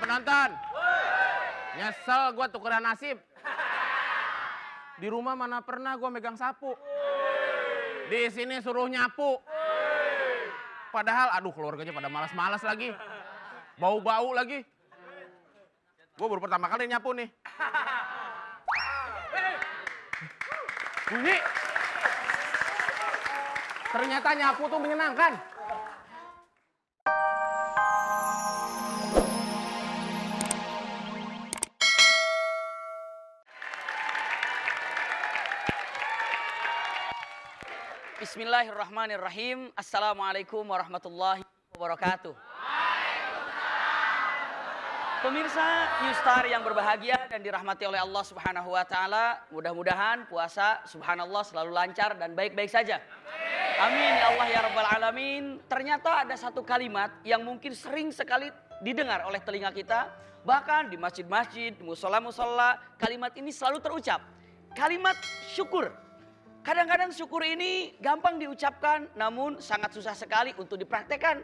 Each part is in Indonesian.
penonton. Nyesel gue tukeran nasib. Di rumah mana pernah gue megang sapu. Di sini suruh nyapu. Padahal aduh keluarganya pada malas-malas lagi. Bau-bau lagi. Gue baru pertama kali nyapu nih. Bunyi. Ternyata nyapu tuh menyenangkan. Bismillahirrahmanirrahim. Assalamualaikum warahmatullahi wabarakatuh. Pemirsa New Star yang berbahagia dan dirahmati oleh Allah Subhanahu wa taala, mudah-mudahan puasa subhanallah selalu lancar dan baik-baik saja. Amin ya Allah ya rabbal alamin. Ternyata ada satu kalimat yang mungkin sering sekali didengar oleh telinga kita, bahkan di masjid-masjid, di musola-musola, kalimat ini selalu terucap. Kalimat syukur. Kadang-kadang syukur ini gampang diucapkan, namun sangat susah sekali untuk dipraktekkan.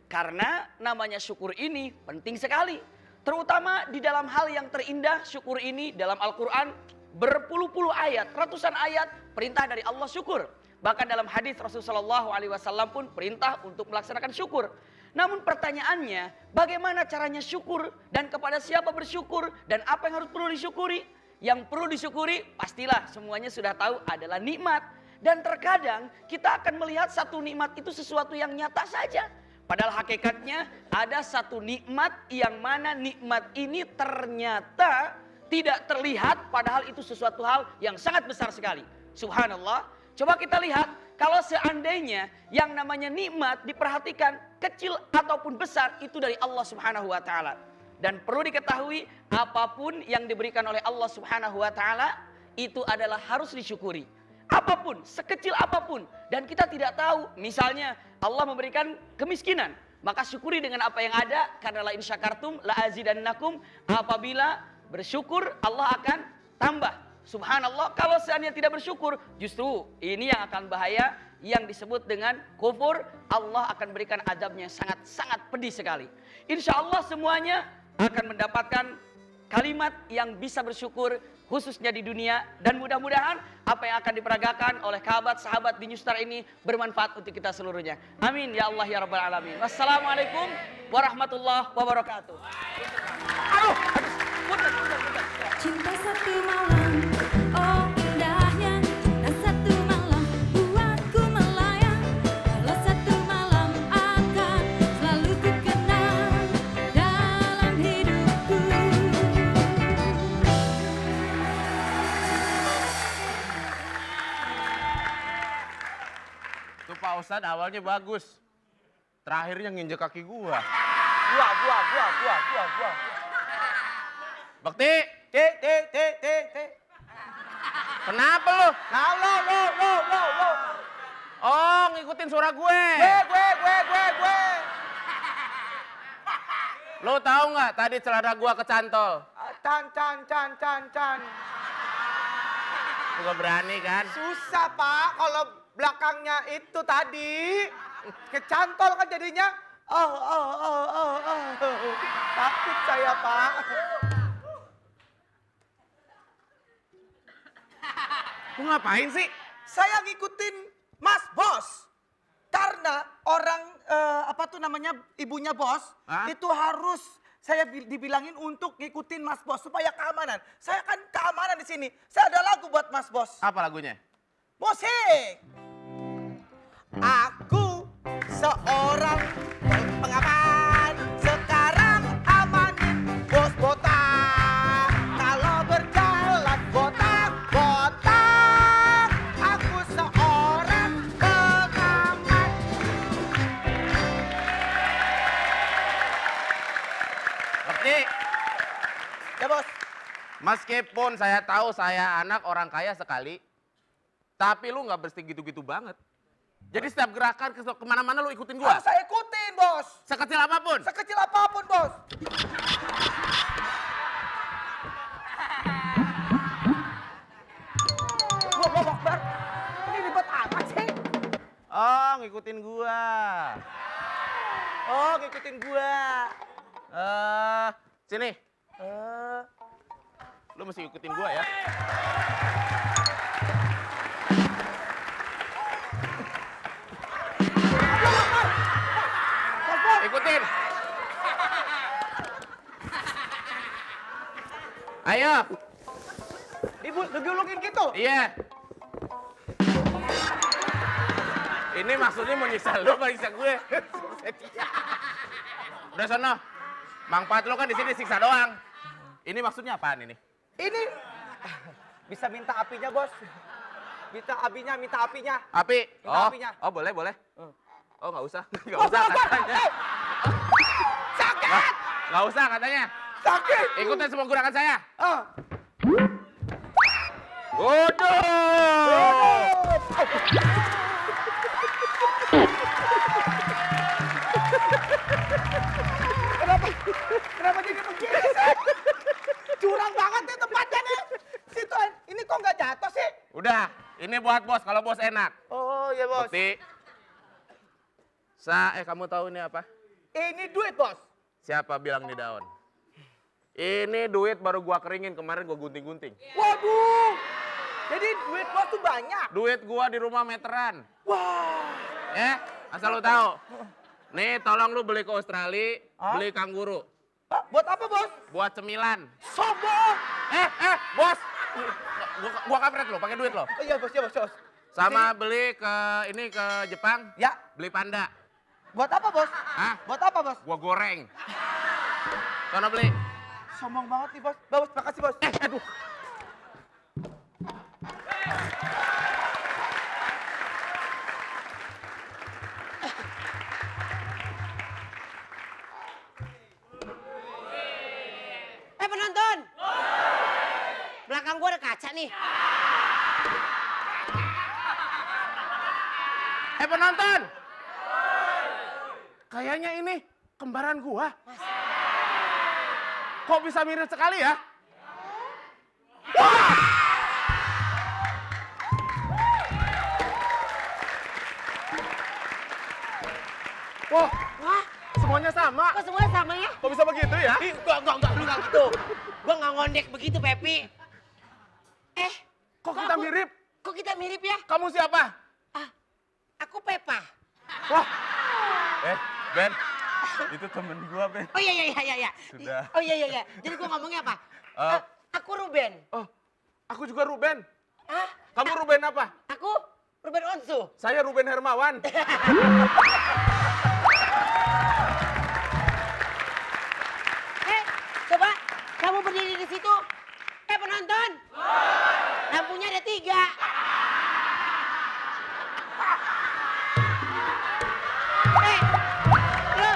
Karena namanya syukur ini penting sekali. Terutama di dalam hal yang terindah, syukur ini dalam Al-Quran berpuluh-puluh ayat, ratusan ayat perintah dari Allah syukur. Bahkan dalam hadis Rasulullah SAW pun perintah untuk melaksanakan syukur. Namun pertanyaannya, bagaimana caranya syukur dan kepada siapa bersyukur dan apa yang harus perlu disyukuri? Yang perlu disyukuri pastilah semuanya sudah tahu adalah nikmat. Dan terkadang kita akan melihat satu nikmat itu sesuatu yang nyata saja. Padahal hakikatnya ada satu nikmat yang mana nikmat ini ternyata tidak terlihat. Padahal itu sesuatu hal yang sangat besar sekali. Subhanallah. Coba kita lihat kalau seandainya yang namanya nikmat diperhatikan kecil ataupun besar itu dari Allah Subhanahu wa taala. Dan perlu diketahui apapun yang diberikan oleh Allah Subhanahu wa taala itu adalah harus disyukuri. Apapun, sekecil apapun dan kita tidak tahu, misalnya Allah memberikan kemiskinan, maka syukuri dengan apa yang ada karena la in syakartum la azidannakum, apabila bersyukur Allah akan tambah. Subhanallah, kalau seandainya tidak bersyukur, justru ini yang akan bahaya yang disebut dengan kufur, Allah akan berikan azabnya sangat-sangat pedih sekali. Insya Allah semuanya akan mendapatkan kalimat yang bisa bersyukur khususnya di dunia, dan mudah-mudahan apa yang akan diperagakan oleh sahabat-sahabat di New Star ini bermanfaat untuk kita seluruhnya. Amin ya Allah ya rabbal alamin. Wassalamualaikum warahmatullahi wabarakatuh. Aduh, punten. Cinta satu malam, oh indahnya. Dan satu malam buatku melayang. Kalau satu malam akan selalu ku kenang dalam hidupku. Tuh Pak Ustadz awalnya bagus. Terakhirnya nginjek kaki gua. Gua. Bakti, Te. kenapa lu? Lo. Oh, ngikutin suara gue. Gue. Lu tahu nggak tadi celana gua kecantol? Can. Lu gak berani kan? Susah Pak, kalau belakangnya itu tadi kecantol kan jadinya. Oh. Takut saya Pak. Lu ngapain sih? Saya ngikutin Mas Bos. Karena orang ibunya Bos, Hah? itu harus saya dibilangin untuk ngikutin Mas Bos supaya keamanan. Saya kan keamanan di sini. Saya ada lagu buat Mas Bos. Apa lagunya? Musik. Aku seorang pengaman, sekarang amanin Bos botak. Kalau berjalan botak. Aku seorang pengaman. Bakti, Ya Bos. meskipun saya tahu saya anak orang kaya sekali, tapi lu nggak mesti gitu-gitu banget. Jadi setiap gerakan kemana-mana lu ikutin gua. Harus saya ikutin Bos. Sekecil apapun. Sekecil apapun Bos. Wah, Akbar. Ini ribet amat sih. Oh, ngikutin gua. Oh, ngikutin gua. Sini. Eh, Lu mesti ikutin gua ya. Ikutin. Ayo. Ibu, digulukin gitu. Iya. Ini maksudnya mau nyiksa lu apa nyiksa gue? Udah sono. Manfaat lu kan di sini siksa doang. Ini maksudnya apaan ini? Ini bisa minta apinya, Bos. Minta apinya, minta apinya. Api. Minta Oh, apinya. oh boleh, boleh. Oh, nggak usah. Nggak Bos, usah bos, bos. katanya. Sakit. Nggak usah katanya. Sakit. Ikutin semua gerakan saya. Ah. Godok. Kenapa jadi begini sih? Curang banget nih tempatnya nih. Situ, ini kok nggak jatuh sih? Udah, ini buat bos. Kalau bos enak. Oh iya, Bos. Bukti. Kamu tahu ini apa? Ini duit, Bos. Siapa bilang ini daun? Ini duit baru gua keringin, kemarin gua gunting-gunting. Waduh. Jadi duit Bos tuh banyak. Duit gua di rumah meteran. Wah. Asal lu tahu. Nih, tolong lu beli ke Australia, Hah? beli kanguru. Ah, buat apa, Bos? Buat cemilan. Sombong. Bos. Gua kampret lo, pakai duit lo. Oh, iya, Bos, ya, Bos. Sama beli ke Jepang, Ya. beli panda. Buat apa, Bos? Hah? Buat apa, Bos? Gua goreng. Sono beli. Sombong banget nih, Bos. Bos, makasih, Bos. Aduh. Penonton. Belakang gua ada kaca nih. Penonton. Kayaknya ini kembaran gua. Kok bisa mirip sekali ya? Wah, Wah, semuanya sama. kok semuanya sama ya? Kok bisa begitu ya? Enggak, lu enggak gitu. Gua enggak ngondek begitu, Pepi. Kok kita mirip? Kok kita mirip ya? Kamu siapa? Aku Pepa. Wah. Ben. Itu temen gua, Ben. Oh iya. Sudah. Oh iya. Jadi gua ngomongnya apa? Aku Ruben. Oh, aku juga Ruben. Hah? Kamu Ruben apa? Aku Ruben Onsu. Saya Ruben Hermawan. Coba kamu berdiri di situ. Penonton. Lampunya ada 3. Lu.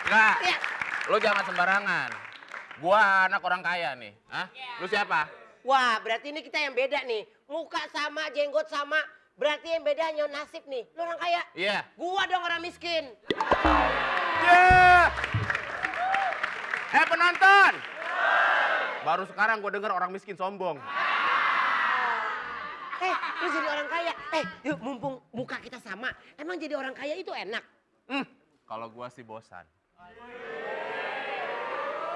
Enggak. Ya. Lo jangan sembarangan. Gua anak orang kaya nih. Hah? Lu siapa? Wah, berarti ini kita yang beda nih. Muka sama, jenggot sama. Berarti yang beda hanya nasib nih. Lu orang kaya. Iya. Gua dong orang miskin. Yeah. Penonton. Baru sekarang gue denger orang miskin sombong. Lu jadi orang kaya. Yuk, mumpung muka kita sama. Emang jadi orang kaya itu enak? Kalau gua sih bosan.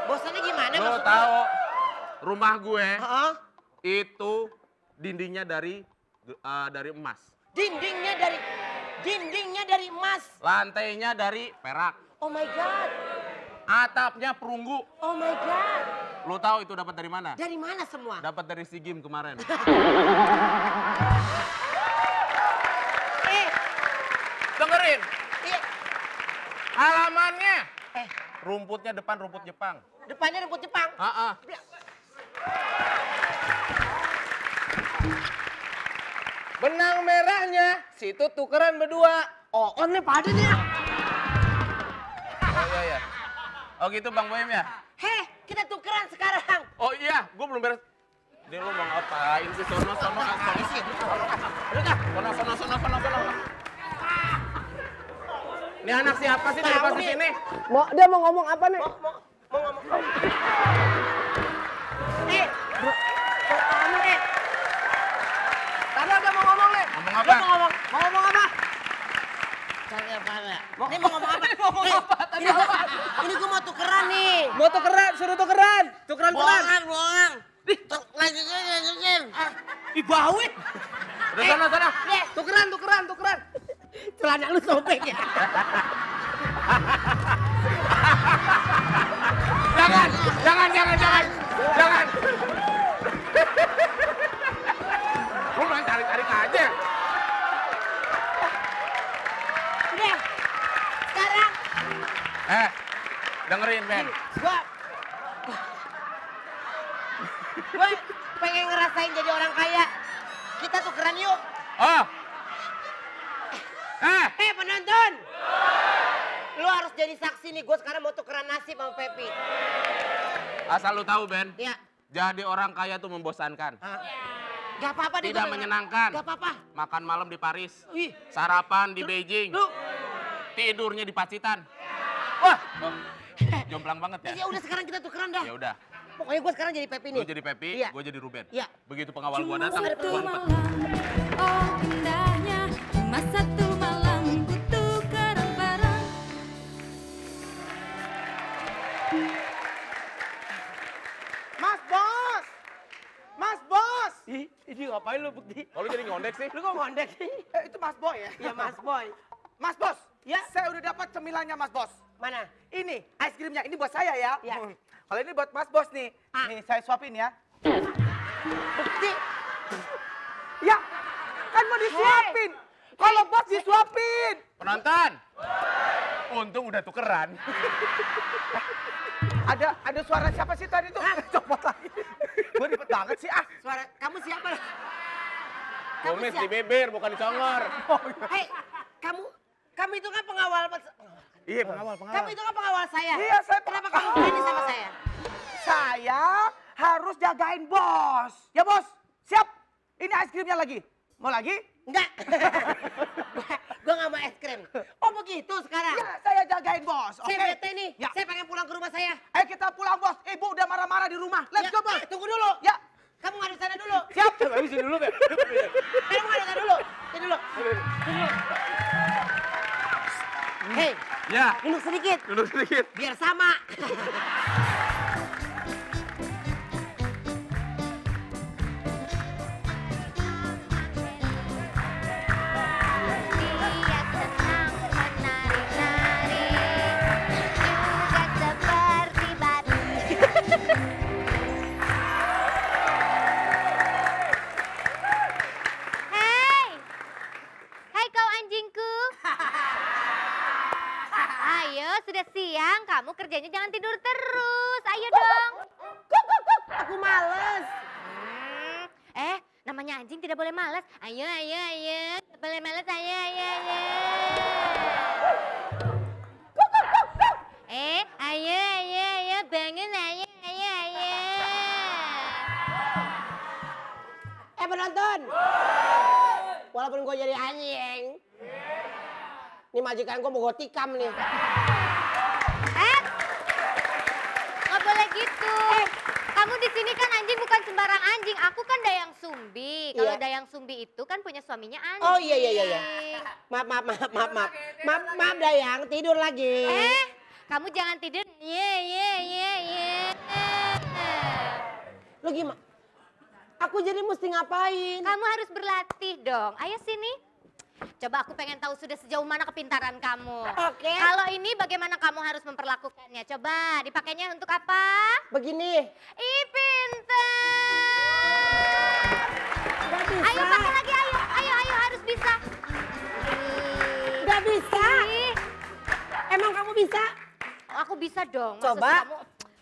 Bosannya gimana Lo maksudnya? tahu rumah gue Heeh. itu dindingnya dari emas. Dindingnya dari emas. Lantainya dari perak. Oh my God. Atapnya perunggu. Oh my God. Lo tahu itu dapat dari mana? Dari mana semua? Dapat dari SEA Games kemarin. Dengerin. Iya. Halamannya. Rumputnya depan rumput Jepang. Depannya rumput Jepang. Benang merahnya, situ tukeran berdua. Oh, nih pada nih. Oh iya. Oh gitu Bang Boim ya? Kita tukeran sekarang. Oh iya, gue belum beres. Dia lu mau ngapain sih? Sono. Sono. Ini anak siapa sih dari pas di sini? Dia mau ngomong apa nih? Mau ngomong. Tadi ada mau ngomong nih. Ngomong apa? Mau ngomong apa? Cari apa? Ini mau ngomong apa? Ini gua mau tukeran nih. Mau tukeran, suruh tukeran. Tukeran. Bohongan. Lanjutin. Ih, bau. Udah sana. Tukeran. Celana lu sobek ya. Jangan. Lu main tarik-tarik aja. Udah. Sekarang Dengerin, Ben. Gua pengen ngerasain jadi orang kaya. Kita tukeran yuk. Oh. Penonton. Lu harus jadi saksi nih. Gue sekarang mau tukeran nasib sama Pepi. Asal lu tahu, Ben. Ya. Jadi orang kaya tuh membosankan. Gak apa-apa deh. Tidak gua menyenangkan. Gak apa-apa. Makan malam di Paris. Wih. Sarapan di Beijing. Lu. Tidurnya di Pacitan. Wah. Jomplang banget ya? Ya udah sekarang kita tukeran dah. Ya udah. Pokoknya gue sekarang jadi Pepi nih. Lu jadi Pepi, Iya. gue jadi Ruben. Iya. Begitu pengawal gua datang, Satu gua ngumpet. malam, oh indahnya, cuma satu malam ku tukeran barang. Mas Bos. Ini ngapain lu Bukti? Oh, lu jadi ngondek sih? Lu kok ngondek sih? Itu Mas Boy ya? Iya Mas Boy. Mas Bos. Ya. Saya udah dapat cemilannya Mas Bos. Mana? Ini es krimnya, ini buat saya ya. Ya. Kalau ini buat Mas Bos nih. Ah. Nih saya suapin ya. Bukti. Ya, kan mau disuapin. Kalau Bos disuapin. Penonton! Untung udah tukeran. Ada suara siapa sih tadi tuh? Copot lagi. Gue ribet banget sih ah. Suara kamu siapa? Kumis di bibir, bukan di congor. Hei, kamu itu kan pengawal. Iya, pengawal. Kamu itu kan pengawal saya. Iya, saya Kenapa kamu berani sama saya? Saya harus jagain Bos. Ya Bos, siap. Ini es krimnya lagi. Mau lagi? Enggak. Gua nggak mau es krim. Oh begitu sekarang. Ya, saya jagain Bos. Oke. Saya bete nih. Ya. Saya pengen pulang ke rumah saya. Ayo kita pulang Bos. Ibu udah marah-marah di rumah. Let's Ya, go Bos. Tunggu dulu. Ya, Kamu ngaduk sana dulu. siap. Habisin dulu, Ben. Kamu ngaduk sana dulu. Sini dulu. Hei, Ya, duduk sedikit. duduk sedikit. Biar sama. Dia senang menari-nari, juga seperti batu. Hai kau anjingku. Ayo, sudah siang. Kamu kerjanya jangan tidur terus. Ayo dong. Aku males. Namanya anjing tidak boleh malas. Ayo. Tidak boleh malas, ayo. Ayo. Bangun, ayo. Penonton. Walaupun gue jadi anjing. Ini majikan gue mau gue tikam nih. Nggak boleh gitu. Kamu di sini kan anjing bukan sembarang anjing. Aku kan Dayang Sumbi. Kalau Iya. Dayang Sumbi itu kan punya suaminya anjing. Oh iya. Maaf Dayang, tidur lagi. Kamu jangan tidur. Ye. Lu gimana? Aku jadi mesti ngapain? Kamu harus berlatih dong. Ayo sini. Coba aku pengen tahu sudah sejauh mana kepintaran kamu. Oke. Kalau ini bagaimana kamu harus memperlakukannya? Coba dipakainya untuk apa? Begini. Ih, pintar. Gak bisa. Ayo pakai lagi, ayo harus bisa. Gak bisa. Ih, Emang kamu bisa? aku bisa dong. Masa Coba. sih kamu,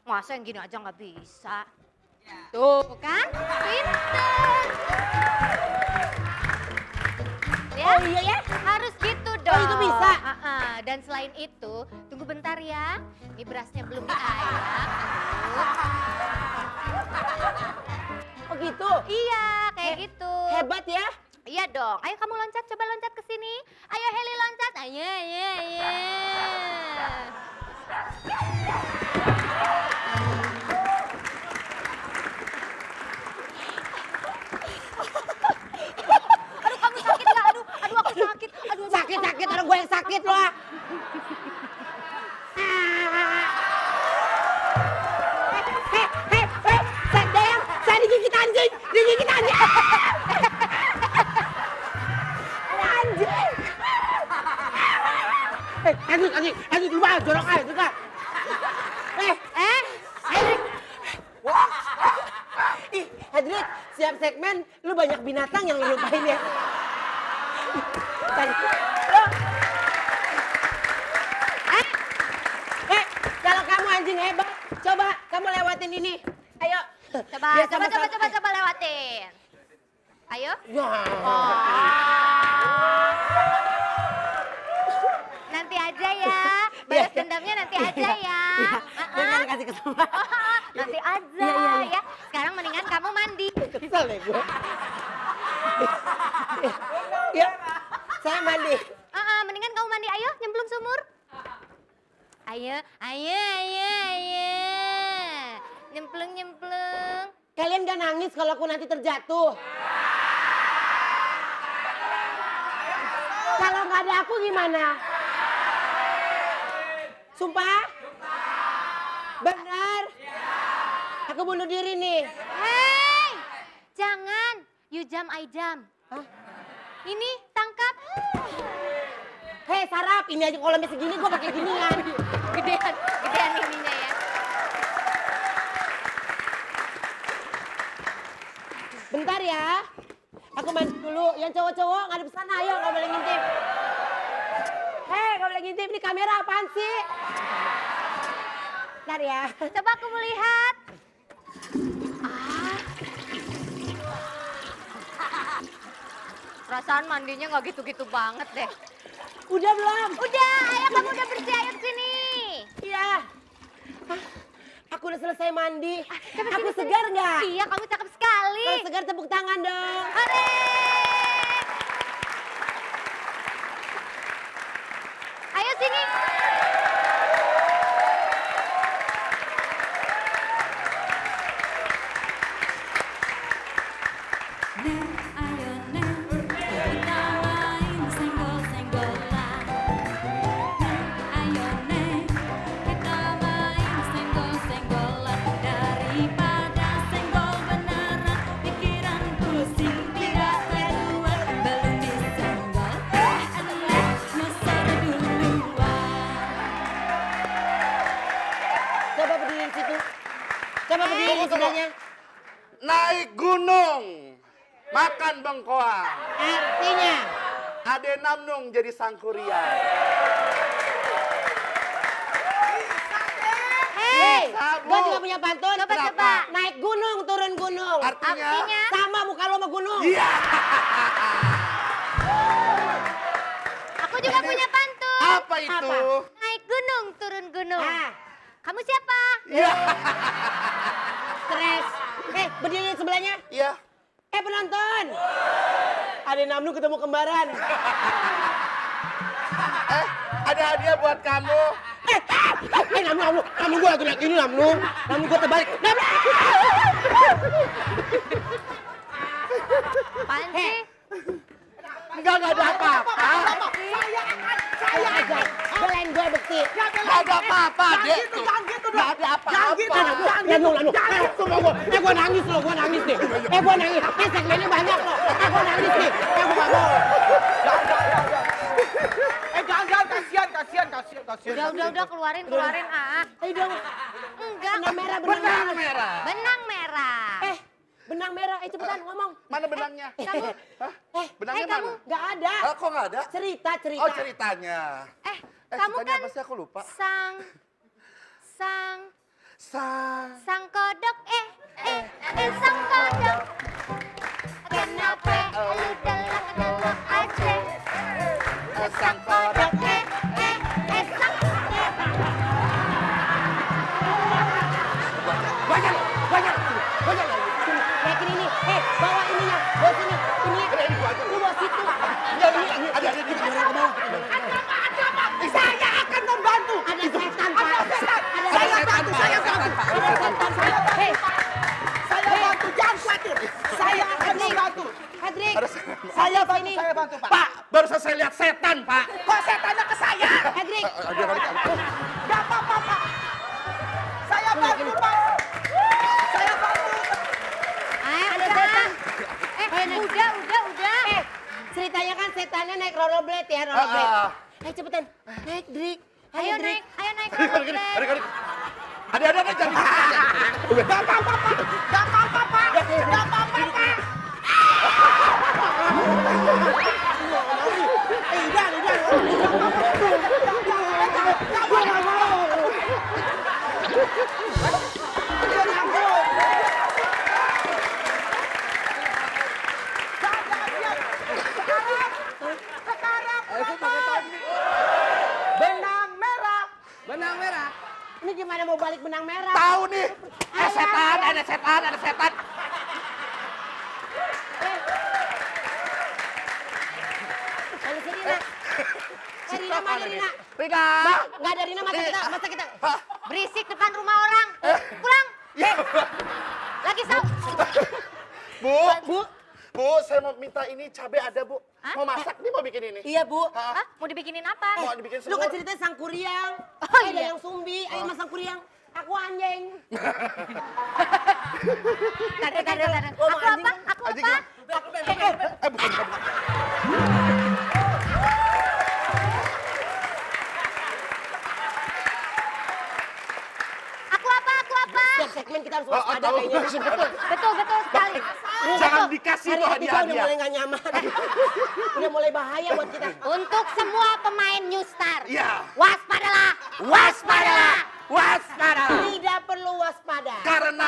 masa yang gini aja nggak bisa? Tuh kan, pintar. Ya? Oh iya ya? Harus gitu dong. Oh, itu bisa? Dan selain itu, tunggu bentar ya. Ini berasnya belum diayak. Oh gitu? Iya, kayak gitu. Hebat ya? Iya dong. Ayo kamu loncat, coba loncat ke sini. Ayo Heli loncat. Ayo. Aduh, kamu sakit nggak? Aduh, aku sakit. Aduh, Sakit, orang gue yang sakit loh. Anjing lu mah jorok aja juga. Hendrik. Wah. Ih, Hendrik, siap segmen lu banyak binatang yang lu lupain ya. Kalau kamu anjing hebat, coba kamu lewatin ini. Ayo. Coba, Biar coba, sama-sama. coba lewatin. Ayo. Ya. Nanti aja ya. Balas dendamnya nanti aja ya. Jangan kasih kesempatan. Nanti aja ya. Sekarang mendingan kamu mandi. Kesel deh gue. Ya, saya mandi. Mendingan kamu mandi. Ayo, nyemplung sumur. Ayo. Nyemplung. Kalian gak nangis kalau aku nanti terjatuh? Kalau nggak ada aku gimana? Sumpah? Benar? Aku bunuh diri nih. Hei, jangan. You jump, I jump. Hah? Ini, tangkap. Hei sarap, ini aja kolamnya segini gue pakai ginian. Gedean ininya ya. Bentar ya. Aku mandi dulu. Yang cowok-cowok ngadep sana, ayo nggak boleh ngintip. Hei, nggak boleh ngintip. Ini kamera apaan sih? Bentar ya. Coba aku melihat. Perasaan mandinya nggak gitu-gitu banget deh. Udah belum? Udah, ayo kamu udah bersih, ayo kesini. Iya. Aku udah selesai mandi. Coba Aku sini, sini. segar nggak? Iya, kamu cakep sekali. Kalau segar tepuk tangan dong. Hore! Ayo sini. Nek, ayo nek, kita main senggol-senggolan. Nek, ayo nek, kita main senggol-senggolan. Daripada senggol beneran, pikiran pusing tidak keluar. Belum disenggol, nek, nyosor duluan. Coba berdiri di situ. Coba berdiri di sebelahnya. Naik gunung, makan bengkoang. Artinya. Ade namnung jadi sangkuriang. Hei, Sabu. Gue juga punya pantun. Coba. Naik gunung, turun gunung. Artinya? Sama muka lo sama gunung. Iya. Aku juga punya pantun. Apa itu? Naik gunung, turun gunung. Ah, Kamu siapa? Iya. stres. Berdiri di sebelahnya. Iya. Penonton. Ada Namnu ketemu kembaran. Ada hadiah buat kamu. Namnu gue lagi liat ini Namnu gue terbalik. Apaan sih? Enggak ada apa-apa. Saya aja. Belain gue bukti. Enggak ada apa-apa, Dek. Enggak ada apa-apa. Namnu. Gue nangis loh, gue nangis nih. Gue nangis. Segmennya banyak loh. Gue nangis nih. Gue gak mau. Jangan, kasihan. Udah, keluarin ah. Ayo dong. Enggak. Benang merah. Benang merah. Benang merah. Cepetan ngomong. Mana benangnya? Kamu, Benangnya kamu. mana? Gak ada. Kok nggak ada? Cerita. Oh, ceritanya. Kamu ceritanya kan apa sih? Aku lupa. sang kodok, sang kodok. Kenapa lu delak aja? Sang kodok, sang Banyak. Naikin ini. Bawa ininya. Bawa sini. Ini. Lu bawa situ. Ada di bawah. Saya akan membantu. Ada setan, Pak. Saya bantu. Ada setan, Pak. Saya bantu, jangan khawatir. Saya akan membantu. Hendrik. Saya bantu, Pak. Pak, baru saya lihat setan, Pak. Kok setannya ke saya? Hendrik. Gak apa-apa, Pak. Saya bantu, Pak. Saya bantu. Ada setan. udah. Cerita katanya kan setannya naik rollerblade ya, rollerblade. Ayo cepetan, naik Drik. Ayo naik rollerblade. Ada jadi. Gak apa-apa, Pak. Benang merah. Ini gimana mau balik benang merah? Tahu nih. Ada setan. Kalau si Rina. Rina mana Rina? Rika. Nggak ada Rina, masa kita. Berisik depan rumah orang. Pulang. Lagi Bu, saya mau minta ini cabai ada, Bu. Hah? Mau masak nih, mau bikin ini. Iya Bu. Hah? Mau dibikinin apa? Mau dibikin Lu kan semur. ceritanya sang kuriang. Oh, Ada iya. yang sumbi, ayo mas sang kuriang. Aku anjing. Tadi. Oh, Aku anjing. apa? Aku Anjing apa? bukan. Aku apa? Setiap segmen kita harus waspada tahu. kayaknya. Betul sekali. Jangan Betul. dikasih Hari tuh ketiga udah hadiah-hadiah. mulai gak nyaman. Udah mulai bahaya buat kita. Untuk semua pemain New Star. Iya. Waspadalah. Waspada. Tidak perlu waspada. Karena.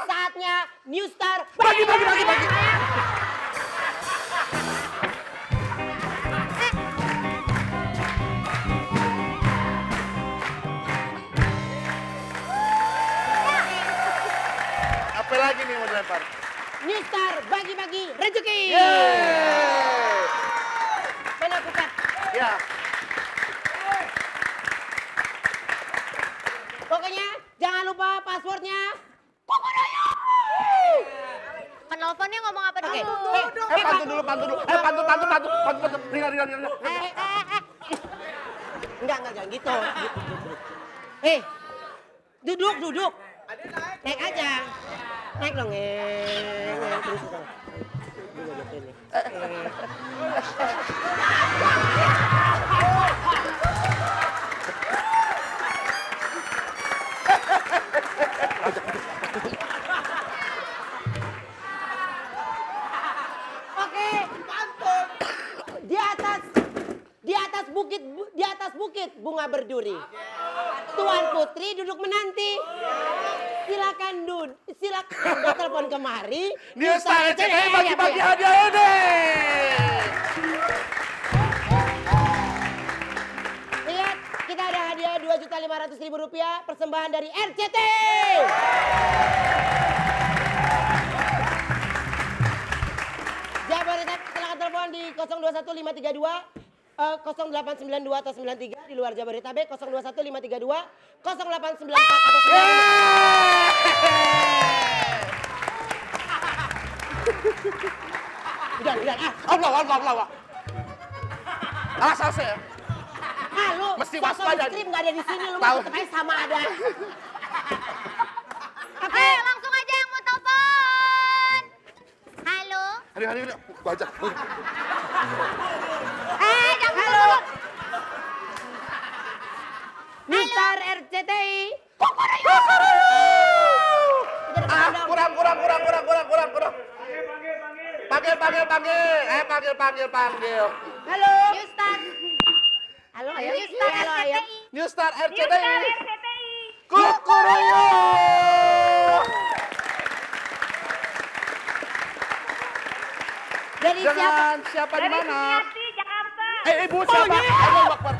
Saatnya New Star. Bagi. Apa lagi nih yang mau dilempar? New Star bagi-bagi rezeki. Mana kukat? Ya. Pokoknya jangan lupa passwordnya. Penelponnya ngomong apa dulu? Pantun dulu. Pantun. Rina. Enggak gitu. Duduk. Naik aja. Naik dong. Terus dong. Oke. Di atas bukit bunga berduri. Tuan Putri duduk menanti. Silakan telepon kemari. New Star RCTI bagi-bagi hadiah ini. Lihat, kita ada hadiah Rp2.500.000 persembahan dari RCTI. Jabodetabek silakan telepon di 021532 0892 atau 93, di luar Jabodetabek 021532 0894 atau 95. Udah. Allah. Asal saya. Lu Mesti sosok waspada. Stream nggak ada di sini, lu Tahu. mau tetep aja sama ada. Langsung aja yang mau telepon. Halo. Hari. Gua ajak. Jangan dulu. New Star RCTI. Kurang. Panggil. Halo. New Star. Halo, ayo. New Star Halo, ayo. RCTI. New Star RCTI. Kukuruyo. Dari siapa? Dengan siapa di mana? Jakarta. Ibu siapa? Allahu Akbar.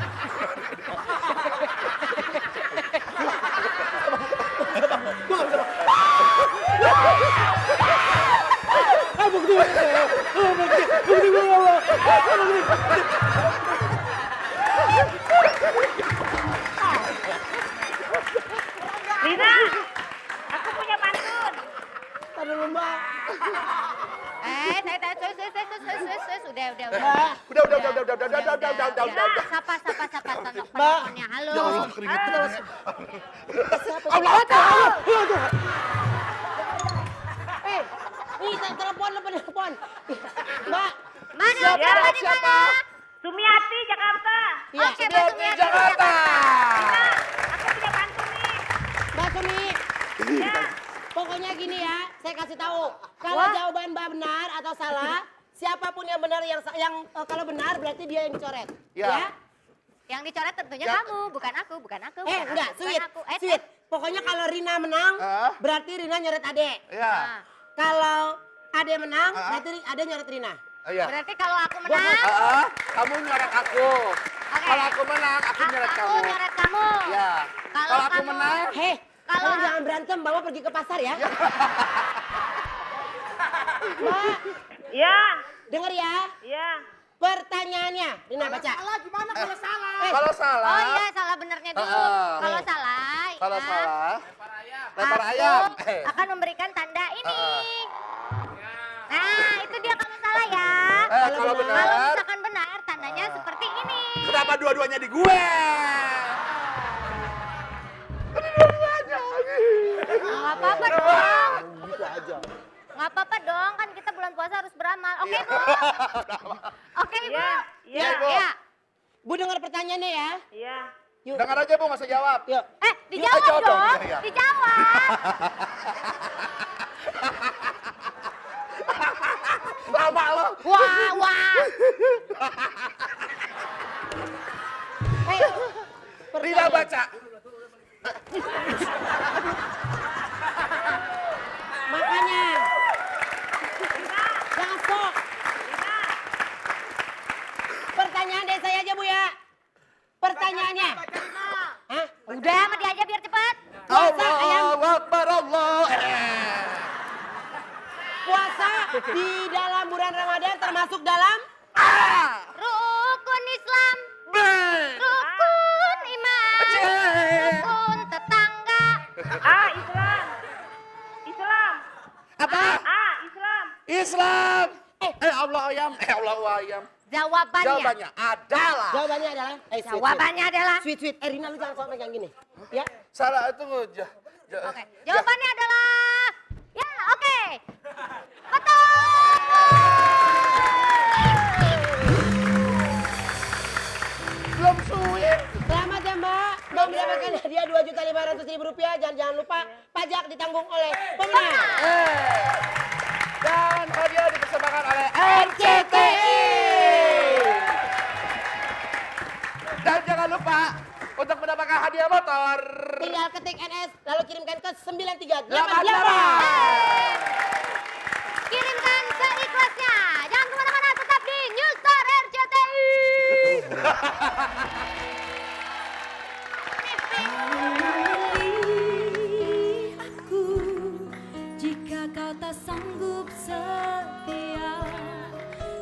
Rina, aku punya pantun. Taruh lomba. Udah. Udah. Sapa penelponnya. Halo. Allah Akbar. Ini telepon. Mbak, Mana? Siapa? Siapa di Siapa? mana? Sumiati, Jakarta. Iya. Oke, Mbak Sumiati, Sumiati, Jakarta. Aku punya bantu nih. Mbak Sumi, Ya. pokoknya gini ya, saya kasih tahu. Kalau jawaban Mbak benar atau salah, siapapun yang benar kalau benar berarti dia yang dicoret. Ya. Yang dicoret tentunya Ya. kamu, bukan aku, bukan aku. Eh, bukan enggak, aku, bukan sweet. aku. Sweet. Pokoknya kalau Rina menang, Ah. berarti Rina nyoret Ade. Iya. Nah, Kalau Ade menang, Ah. berarti Ade nyoret Rina. Iya. berarti kalau aku menang, Kamu nyoret aku. Oke. Kalau aku menang, aku nyoret aku kamu. nyoret kamu. Ya. Kalau Kalau aku kamu- menang, Hei, Kalau- kalian jangan berantem, bawa pergi ke pasar ya. Mbak, Ya. denger ya. Ya. Pertanyaannya, Rina baca. Gimana kalau salah? kalau salah, Oh iya, salah benernya dulu. Ah. Kalau salah, kalau ya, salah, lempar ayam. aku akan memberikan tanda ini. Nah, itu dia kalau salah ya. Kalau Kalau benar, misalkan benar, tandanya seperti ini. kenapa dua-duanya di gue? Nggak apa-apa dong. Nggak apa-apa dong, kan kita bulan puasa harus beramal. Oke, Iya. Bu. Oke, Ibu. Ya. Iya, Ya. Bu. Ya. Bu dengar pertanyaannya ya. Ya. Yuk. Dengar aja Bu, nggak usah jawab. Yuk. Dijawab jawab dong. dong. Iya. Dijawab. Lama lo. Wah, wah. Rina baca. Makanya. Jangan sok. Pertanyaan dari saya aja Bu ya. Pertanyaannya. Hah? Udah, sama dia aja biar cepat. Puasa ayam. Allahu Akbar Allah. Puasa di dalam bulan Ramadan termasuk dalam Rukun Islam, B. rukun iman, C. rukun tetangga. Islam. Islam. Apa? Islam. Islam. Allah ayam. Allah ayam. Jawabannya. Jawabannya adalah. jawabannya adalah sweet, Jawabannya adalah. sweet sweet. Rina lu jangan sok megang gini. Ya. Salah itu. Oke. Jawabannya adalah. Ya, oke. Betul. Belum suwin. Selamat ya Mbak. Mbak mendapatkan hadiah Rp2.500.000. Jangan lupa pajak ditanggung oleh pemenang. Dan hadiah dipersembahkan oleh RCTI. Dan jangan lupa untuk mendapatkan hadiah motor. Tinggal ketik NS lalu kirimkan ke 9388. Kirimkan seikhlasnya. Jangan kemana-mana, tetap di News Star RCTI. Pilih aku jika kau tak sanggup setia.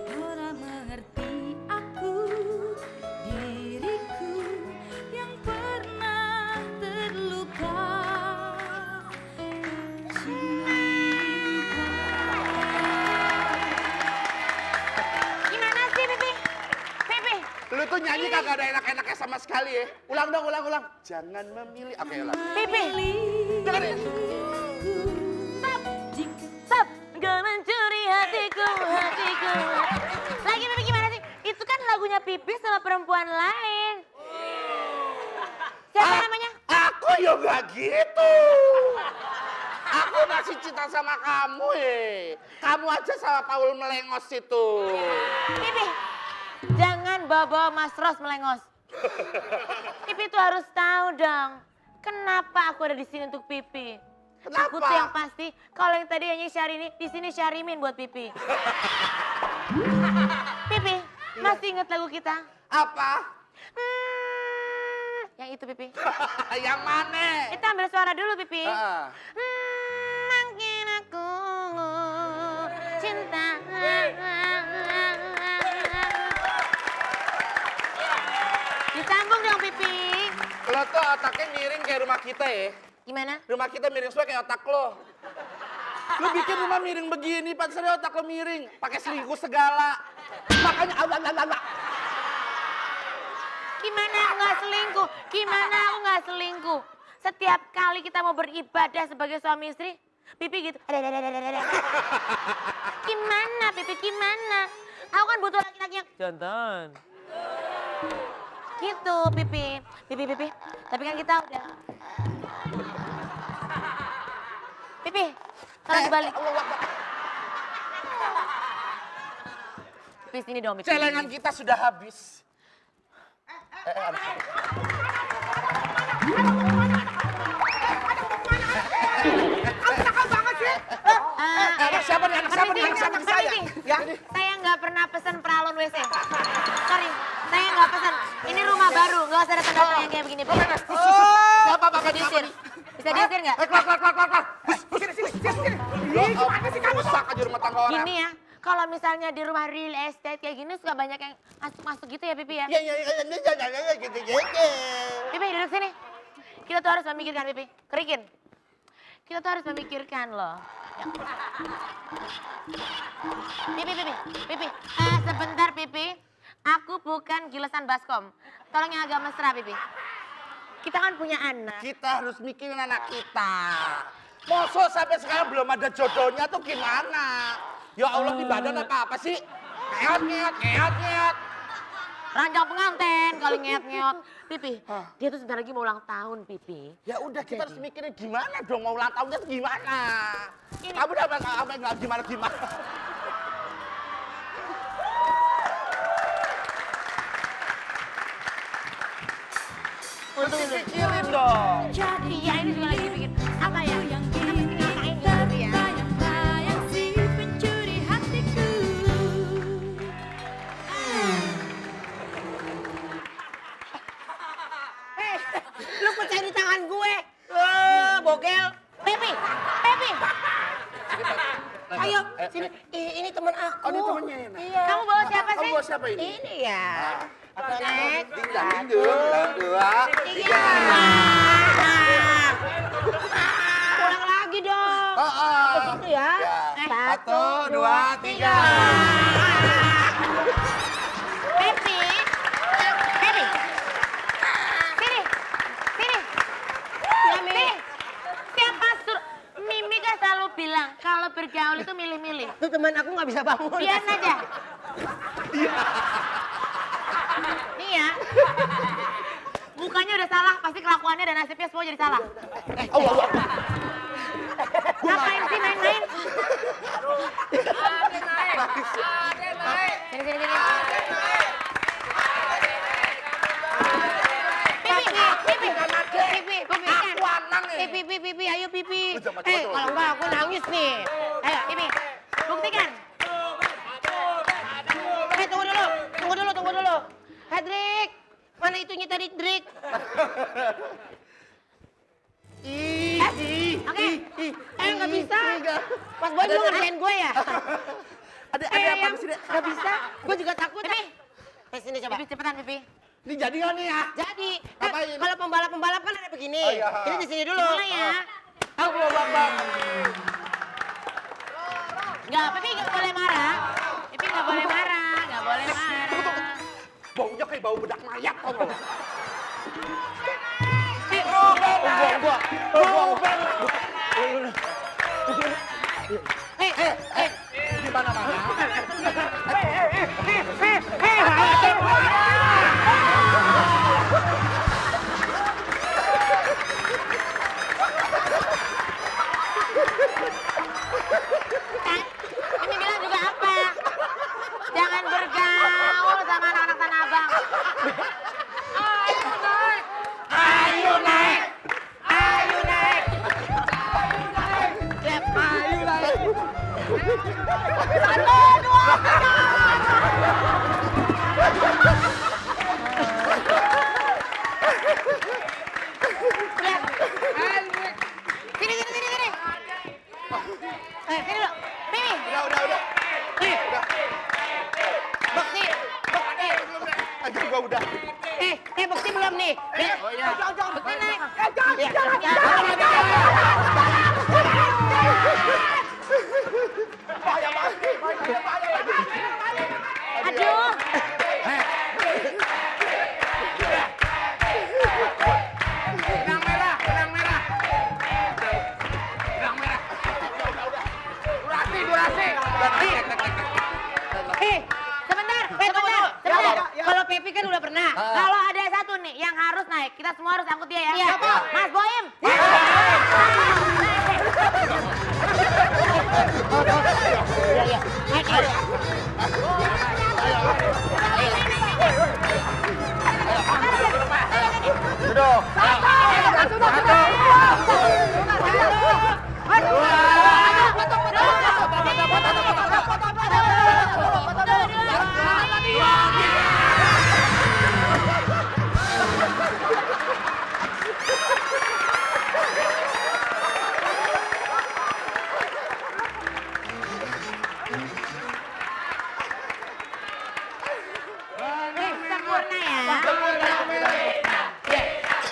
Kau tak mengerti aku, diriku yang pernah terluka. Cinta. Gimana sih, Pipi? Pipi. Lu tuh nyanyi kagak ada enak-enaknya sama sekali ya. Ulang dong, ulang. Jangan memilih. Oke, ulang. Pipi. Dengerin. Stop. Gak mencuri hatiku. Lagi Pipi gimana sih? Itu kan lagunya Pipi sama perempuan lain. Siapa namanya? Aku juga gitu. Aku masih cinta sama kamu ya. Kamu aja sama Paul melengos itu. Pipi. Jangan bawa Mas Ros melengos. Pipi tuh harus tahu dong. Kenapa aku ada di sini untuk Pipi? Kenapa? Aku tuh yang pasti kalau yang tadi hanya Syahrini, di sini Syahrimin buat Pipi. Pipi, masih ingat lagu kita? Apa? Yang itu Pipi. Yang mana? Kita ambil suara dulu Pipi. Ah. Makin aku cinta. Disambung dong Pipi. Lo tuh otaknya miring kayak rumah kita ya. Gimana? Rumah kita miring semua kayak otak lo. Lo bikin rumah miring begini, pantasnya otak lo miring. Pakai selingkuh segala. Makanya Gimana aku nggak selingkuh? Gimana aku nggak selingkuh? Setiap kali kita mau beribadah sebagai suami istri, Pipi gitu. Gimana Pipi? Gimana? Aku kan butuh laki-laki yang jantan. Gitu, Pipi. Pipi. Tapi kan kita udah... Pipi, kalau dibalik. Pipi, sini dong, Pipi. Celengan kita sudah habis. Anak siapa nih? Anak siapa nih? Anak siapa nih saya? Ya. Saya nggak pernah pesan peralon WC. Sorry, saya nggak pesan. Ini rumah baru, nggak usah datang yang kayak begini. Siapa pakai Diusir. Bisa diusir nggak? Keluar. Sini. Rusak aja rumah tangga orang. Gini ya, kalau misalnya di rumah real estate kayak gini suka banyak yang masuk-masuk gitu ya, Pipi ya? Ya, gitu. Pipi, duduk sini. Kita tuh harus memikirkan, Pipi. Kerikin. Kita tuh harus memikirkan loh. Ya. Pipi. Sebentar, Pipi. Aku bukan gilesan baskom. Tolong yang agak mesra, Pipi. Kita kan punya anak. Kita harus mikirin anak kita. Mosok sampai sekarang belum ada jodohnya tuh gimana? Ya Allah, di badan apa sih? Ngeot. Ranjang pengantin kali ngeot-ngeot. Pipi, dia tuh sebentar lagi mau ulang tahun, Pipi. Ya udah, kita harus mikirin gimana dong mau ulang tahunnya tuh gimana? Kamu udah apa gimana? Untung itu. Pikirin dong. Iya, ini juga lagi bikin. Apa ya? yang Ngapain gitu, Pipi ya? terbayang si pencuri hatiku. Lu percaya di tangan gue. Bogel. Pipi. Ayo, sini. Ini teman aku. Oh, ini temennya ya, Nak? Iya. Kamu bawa siapa Kamu sih? bawa siapa ini? Ini ya. Ding, dua, tiga. Ulang lagi dong. Begitu ya. Satu, dua, tiga. Pipi. Sini. Mimi. Siapa suruh? Mimi kan selalu bilang kalau bergaul itu milih-milih. Tuh teman aku nggak bisa bangun. Biar aja. Nih ya. Mukanya udah salah, pasti kelakuannya dan nasibnya semua jadi salah. Ngapain sih main-main? Sini. Pipi, ayo Pipi. Kalau enggak aku nangis nih. Ayo, Pipi. Buktikan. Tunggu dulu. Hedrik, mana itunya tadi, Drik? Oke. Nggak bisa. Pas Boy lu ngerjain gue ya? Ada apa sih? Nggak bisa. Gue juga takut. Sini coba. Pipi, cepetan Pipi. Ini jadi nggak nih ya? Jadi, kan Ngapain? kalau pembalap kan ada begini. Oh, iya. Ini di sini dulu. Mulai ya. Aku mau bambang. Pipi nggak boleh marah. Pipi nggak boleh marah. Baunya kayak bau bedak mayat, tau nggak? Di mana-mana. Ini bilang juga apa? Jangan bergaul sama anak-anak Tanah Abang. Ayo naik. Sini. Sini dulu. Pipi. Udah. Bukti. Aja gua udah. Bukti belum nih? Oh iya. Bukti naik. Aduh. Benang merah. Durasi. Pepi kan udah pernah. Kalau ada satu nih yang harus naik, kita semua harus angkut dia ya. Iya. Siapa? Mas Boim. Iya, iya. Naik, naik. Duduk. Sempurna ya.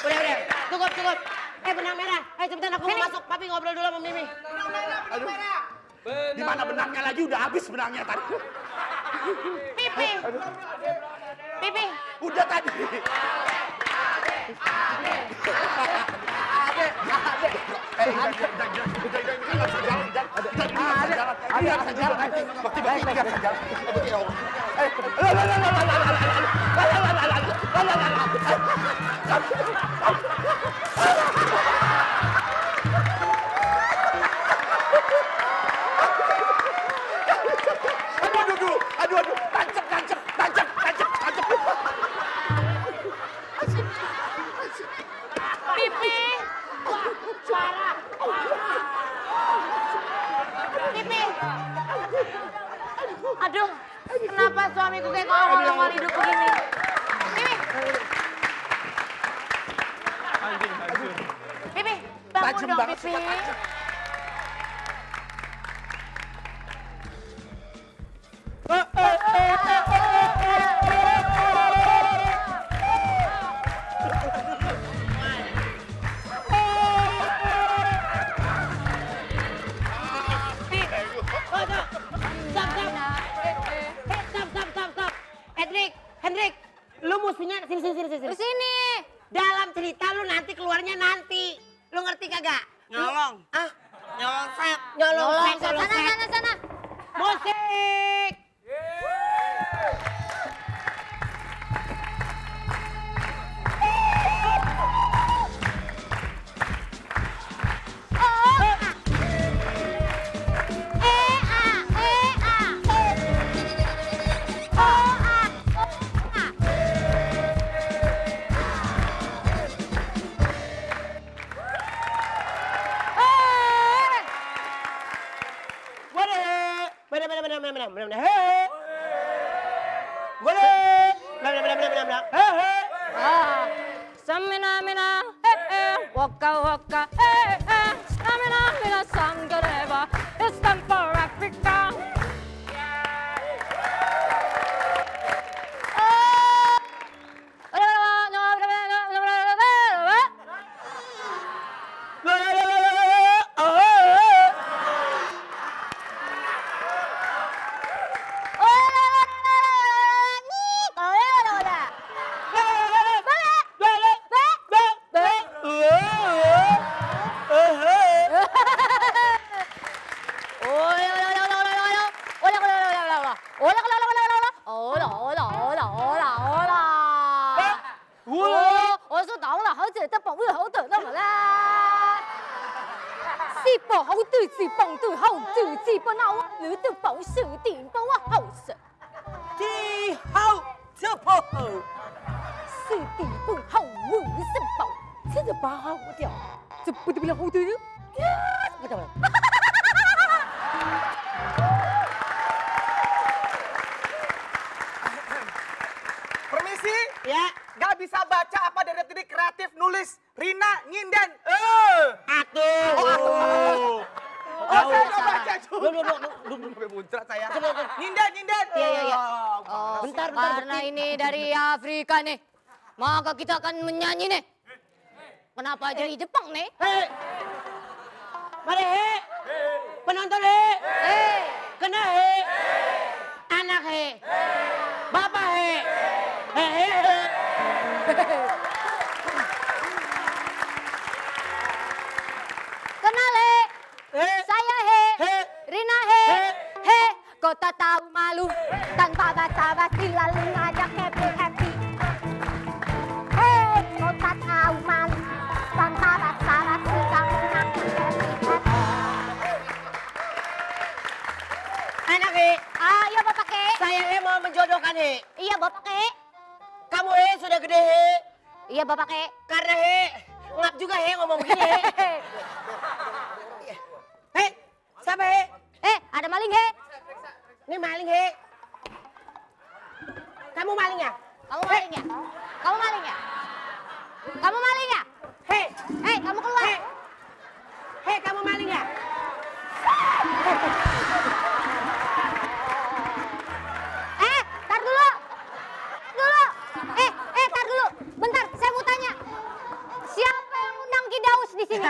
Udah. Cukup. Benang merah. Cepetan aku mau masuk. Papi ngobrol dulu sama Mimi. Di mana benangnya lagi? Udah habis benangnya tadi. Pipi. Pipi. Udah tadi. Aduh, tancap. Pipi. Pipi. Aduh, kenapa suamiku kayak ngolong-ngolong hidup begini? Pipi. Pipi, bangun Tajam dong banget, Pipi. Stop. Hendrik, lu mestinya sini. Sini. Dalam cerita lu nanti keluarnya nanti. Lu ngerti kagak? Nyolong. Ah, Nyolong set. nyolong. Sana. Musik. Bener. Hei. Boleh. Bener. Hei. Samina, waka, samina, sangareva. It's time for Africa. Permisi. Ya. Gak bisa baca apa dari tadi kreatif nulis Rina Nyinden. Aku. Oh, saya gak salah. baca juga. Sampai muncrat saya. Nyinden. Iya. Oh, Bentar. Karena ini dari Afrika nih, maka kita akan menyanyi nih. Kenapa jadi Jepang nih? Hei. Mari, hei. Penonton, hei. Kena, hei. Anak, hei. Bapak, hei. Hei. Kenal saya Rina kau tak tahu malu tanpa basa-basi lalu ngajak happy. gede he. Iya Bapak Ke. Karena he, ngap juga he ngomong begini he. He, siapa he? Ada maling He. Ini maling he. Kamu maling ya? Kamu maling ya? Kamu maling ya? Kamu maling ya? He, Kamu keluar. he, kamu maling ya? Tar dulu. Tar dulu. Bentar, saya mau tanya. Siapa yang undang Kidaus di sini?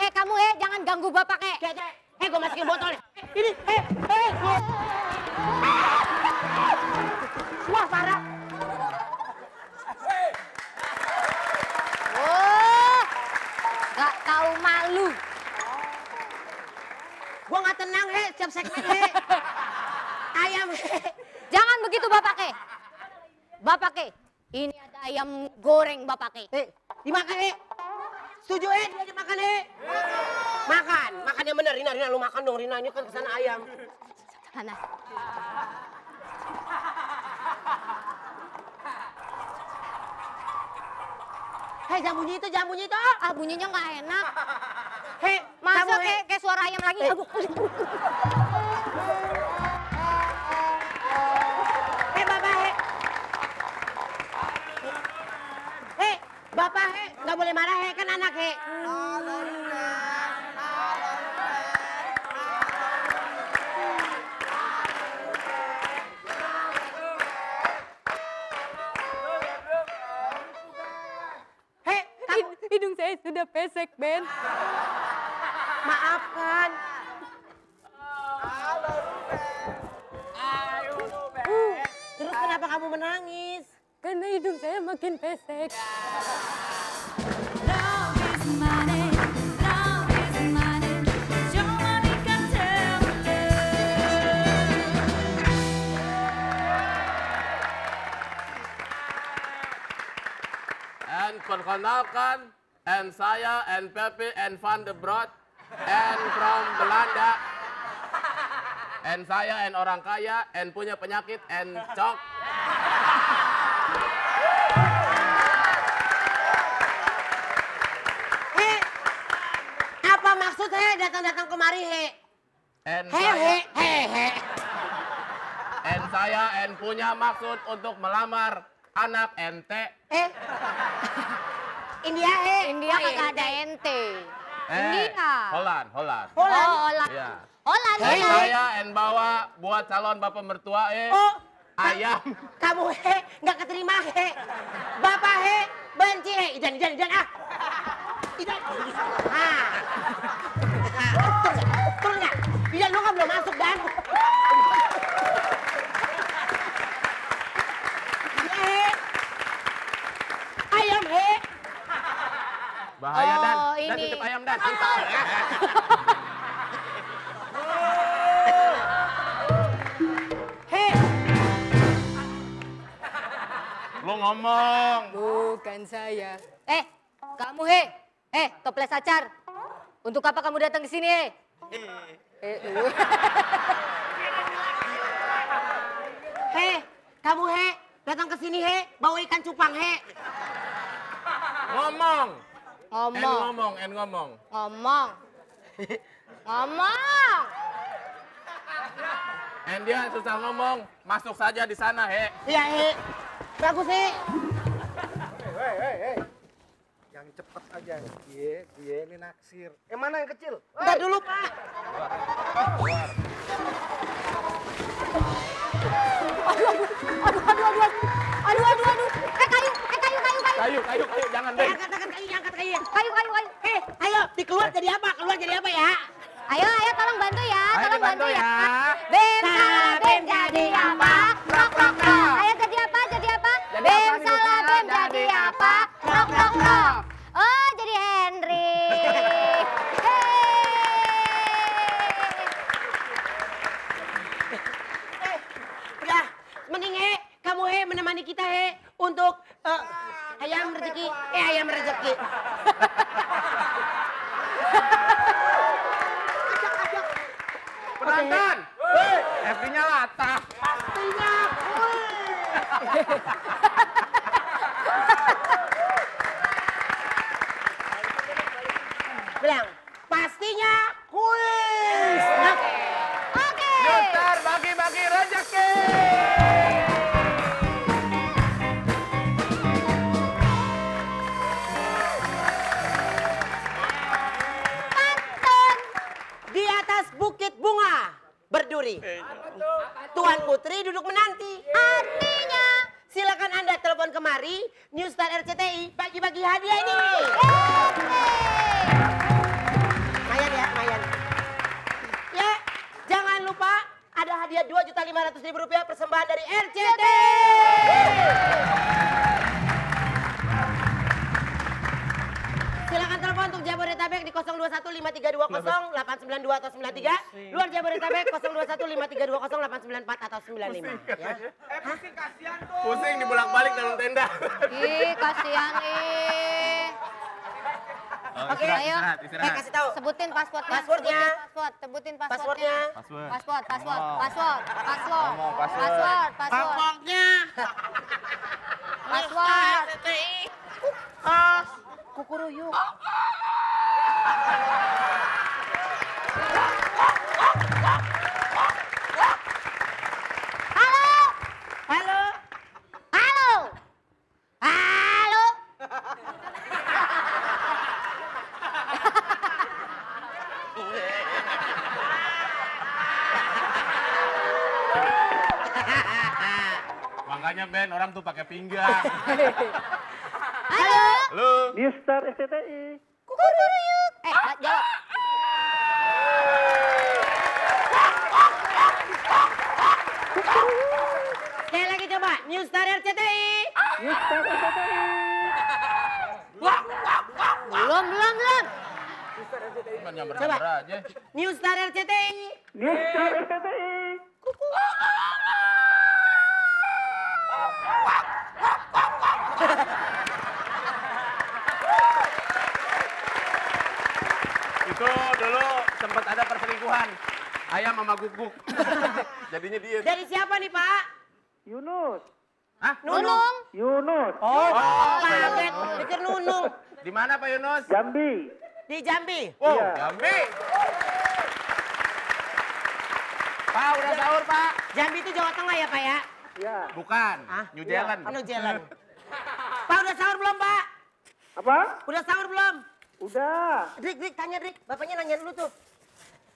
Kamu jangan ganggu Bapak Ke. Gue masukin botol nih. Ini, wah parah. Oh, gak tahu malu. Gua nggak tenang he, setiap segmen he. Ayam he. Jangan begitu Bapak Ke. Bapak Ke, ini ada ayam goreng Bapak Ke. Dimakan he. Setuju he, dia dimakan he. Makan yang bener. Rina, lu makan dong Rina, ini kan kesana ayam. Sana. Hei, jangan bunyi itu. Ah, bunyinya nggak enak. Hei, Masa kamu, he. kayak suara ayam lagi? Aduh. Hei, Bapak he. Hei, Bapak he, nggak boleh marah he, kan anak he. Hei, kamu, Hidung saya sudah pesek, Ben. maafkan. Terus kenapa kamu menangis? Karena hidung saya makin pesek. And perkenalkan, and saya, and Pepe, and Van de Brood, and from Belanda. And saya, and orang kaya, and punya penyakit, and cok. He, apa maksud he datang-datang kemari he? And He, saya, he. and saya, and punya maksud untuk melamar anak ente. India he. India kagak ada ente. India. Holland. Oh, Holland. Iya. Holland. And ya. saya, and bawa buat calon bapak mertua, Oh, ayam. kamu he nggak keterima he. Bapak he benci he. Idan ah. Idan. Ah. Turun nggak? Idan lu kan belum masuk Dan. He. Ayam he. Bahaya, Dan. Oh, Dan ini. titip ayam, Dan. He. Lu ngomong. Bukan saya. Kamu toples acar. Untuk apa kamu datang ke sini, He, kamu he datang ke sini he bawa ikan cupang he. Ngomong. Ngomong. Ngomong. Ngomong. And dia susah ngomong, masuk saja di sana, Iya he. Bagus he. Yang cepet aja. Gie ini naksir. Mana yang kecil? Bentar dulu Pak. Aduh. Kayu. Kayu, jangan, deh. Angkat kayu. Kayu. Ayo, keluar jadi apa? Ya? Ayo, tolong bantu ya. Ayo Tolong dibantu bantu ya. ya. Bim salah bim jadi apa? Rok. Ayo jadi apa? Jadi apa Bim nih, salah Buka? bim jadi apa? Rok. Oh, jadi Henry. Udah, mending he, kamu he menemani kita he untuk ayam rezeki. Ayam rezeki. Penonton, FD-nya latah. Pastinya kuis. Bilang, pastinya kuis. Oke. Newstar bagi-bagi rezeki. Di atas bukit bunga berduri. Tuan Putri duduk menanti. Artinya. Silakan Anda telepon kemari Newstar RCTI bagi-bagi hadiah ini. Mayan ya, mayan. Ya, jangan lupa ada hadiah Rp2.500.000 persembahan dari RCTI. Silakan telepon untuk Jabodetabek di 02153208992 atau 93. Luar Jabodetabek 02153208994 atau 95 ya. Pusing kasihan tuh. Pusing dibolak-balik dalam tenda. Ih, kasihan ih. Oke, ayo. Saya kasih tahu. Sebutin passwordnya. Passwordnya. Sebutin Passwordnya. passwordnya. Password. Ngomong password. Passwordnya. Password. Kukuruyuk. Halo. Halo. Halo. Halo. Makanya Ben orang tuh pakai pinggang. Halo. Halo. Newstar RCTI. Jawab. Sekali lagi coba. Newstar RCTI. Newstar RCTI. Belum. Cuma nyamber-nyamber aja. Newstar RCTI. Newstar RCTI. Itu dulu sempat ada perselingkuhan. Ayam sama guguk. Jadinya dia. Dari siapa nih, Pak? Yunus. Hah? Nunung. Yunus. Oh, kaget. Pikir Nunung. Di mana Pak Yunus? Jambi. Di Jambi. Oh, Iya. Jambi. Pak, udah sahur, Pak. Jambi itu Jawa Tengah ya, Pak ya? Ya. Bukan, New Zealand. New Zealand. Pak, udah sahur belum, Pak? Apa? Udah sahur belum? Udah. Drik, tanya Drik. Bapaknya nanya dulu tuh.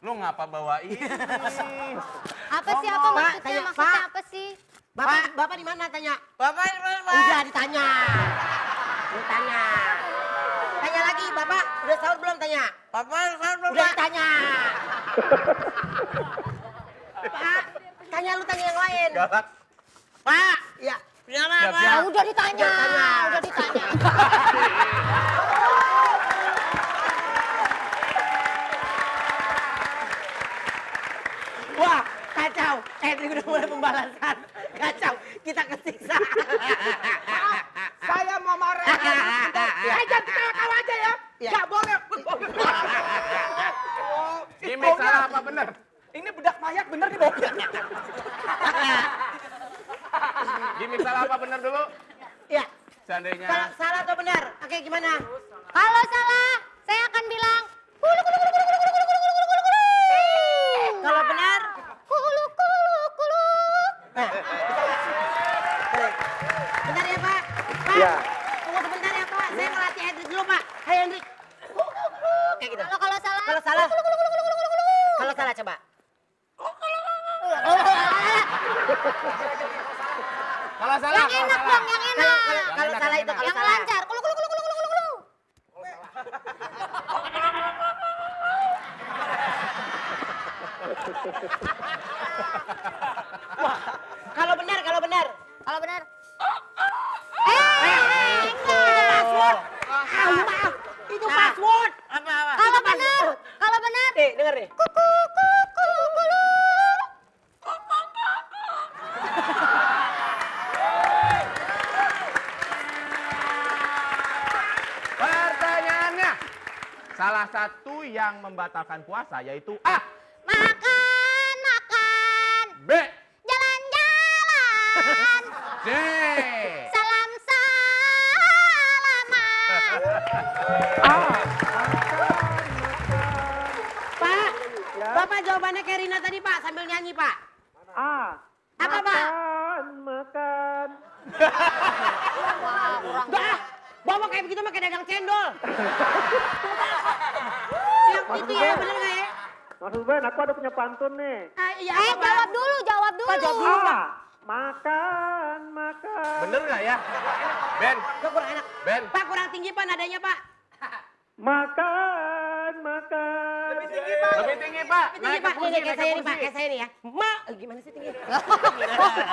Lu ngapa bawa ini? Apa sih? Apa Pak, maksudnya? tanya, Maksudnya Pak. apa sih? Bapak di mana tanya? Bapak di mana, Pak? Udah ditanya. Ditanya. Tanya lagi, Bapak udah sahur belum tanya? Bapak sahur belum, udah ditanya. Pak, tanya yang lain. Galak. Pak, ya. Siapa, Siap, Pak? siap. Udah ditanya. Udah ditanya. Wah, kacau. Edric udah mulai pembalasan. Kacau, kita kesiksa. Saya mau marah. Jangan ketawa-tawa aja ya. Iya. Gak boleh. Gimik salah apa bener? Ini bedak mayat bener nih, Bob. Gimik salah apa bener dulu? Ya, Seandainya. salah atau benar? Oke, gimana? Kalau salah, saya akan bilang Kalau benar? kulu. Nah, bentar ya, Pak. Pak, Ya. tunggu sebentar ya, Pak. Saya ngelatih Edric dulu, Pak. Hai, Edric. Kayak gitu. Kalau salah. Kalau salah? Kalau salah, coba. Kalau salah, Yang enak dong, yang enak. Kalau salah itu, kalau Yang salah. lancar. Kulu. Wah, kalau benar. Kalau benar. Itu password. Maaf. Itu password. Apa? Kalau benar. Nih, denger nih. pertanyaannya. Salah satu yang membatalkan puasa yaitu A. Makan. jawabannya kayak Rina tadi Pak, sambil nyanyi Pak. A. Apa Pak? Makan. Dah, bawa kayak begitu mah kayak dagang cendol. Yang itu ya, bener nggak ya? Mas Ruben, aku ada punya pantun nih. Iya, Jawab dulu, jawab dulu. Pak, jawab dulu, Pak. Makan. Bener nggak ya? Ben, Gak kurang enak. Ben. Pak, kurang tinggi Pak nadanya Pak. Makan. Lebih tinggi, Pak. Tinggi Pak, nih kayak saya nih Pak, kayak saya nih ya. Gimana sih tinggi?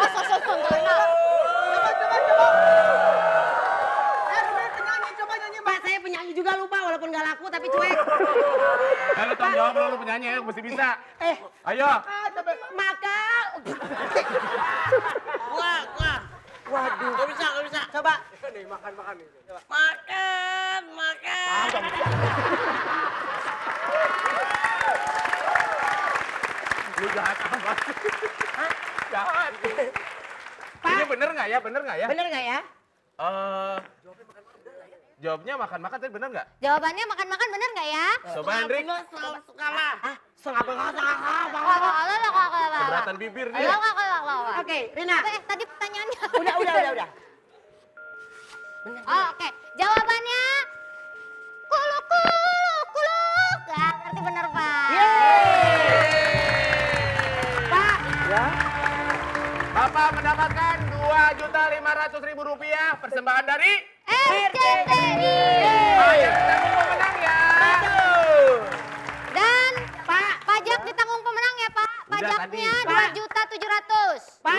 Sok-sok enggak. Coba nyanyi Pak, saya penyanyi juga lupa walaupun gak laku tapi cuek. Lu tanggung jawab lu penyanyi, ayo mesti bisa. Ayo. Maka. Wah. Waduh. Gak bisa. Coba. Nih, makan nih. Coba. Makan. Lu jahat amat. Jahat. Pak. Ini bener nggak ya? Bener nggak ya? Bener gak ya? Jawabnya makan-makan tapi bener nggak? Jawabannya makan-makan bener nggak ya? Coba Hendrik. Keberatan bibir nih. Oke, Rina. Tadi pertanyaannya. Udah. Oke, jawabannya kuluk. Nah, berarti bener, Pak. Pak. Ya. Bapak mendapatkan Rp2.500.000 persembahan dari RCTI. Pajak ditanggung pemenang ya. Dan Pak. pajak ditanggung pemenang ya, Pak. Udah Pajaknya tadi. 2.700.000. Pak.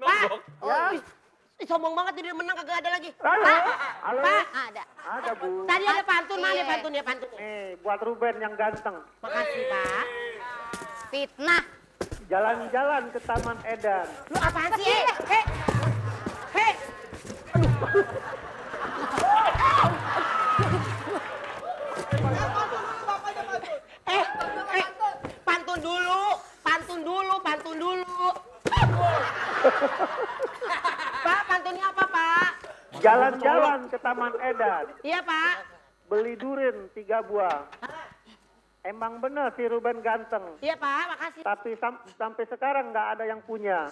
Nombok. Ih, sombong banget dia menang kagak ada lagi. Halo. Pak. Ada. Ada, Bu. Tadi ada pantun, mana Iya. pantun ya pantun. Nih, buat Ruben yang ganteng. Makasih Pak. Fitnah. Jalan-jalan ke Taman Edan. Lu apaan sih? Hei. Pantun dulu. Pak, pantunnya apa, Pak? Jalan-jalan ke Taman Edan. Iya, Pak. Beli durin 3 buah. Emang bener si Ruben ganteng. Iya, Pak. Makasih. Tapi sampai sekarang nggak ada yang punya.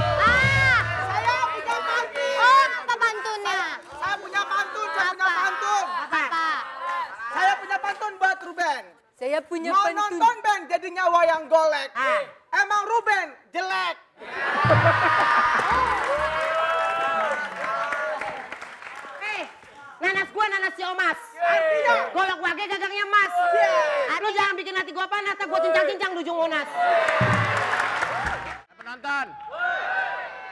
Saya punya pantun. Oh, apa pantunnya? Saya punya pantun. Apa? Saya punya pantun buat Ruben. Saya punya Mau nonton Ben jadinya wayang golek. Emang Ruben jelek. Nanas gua nanas si Omas. Golok wage gagangnya emas. Lu jangan bikin hati gua panas, gua cincang-cincang di ujung Monas. Penonton.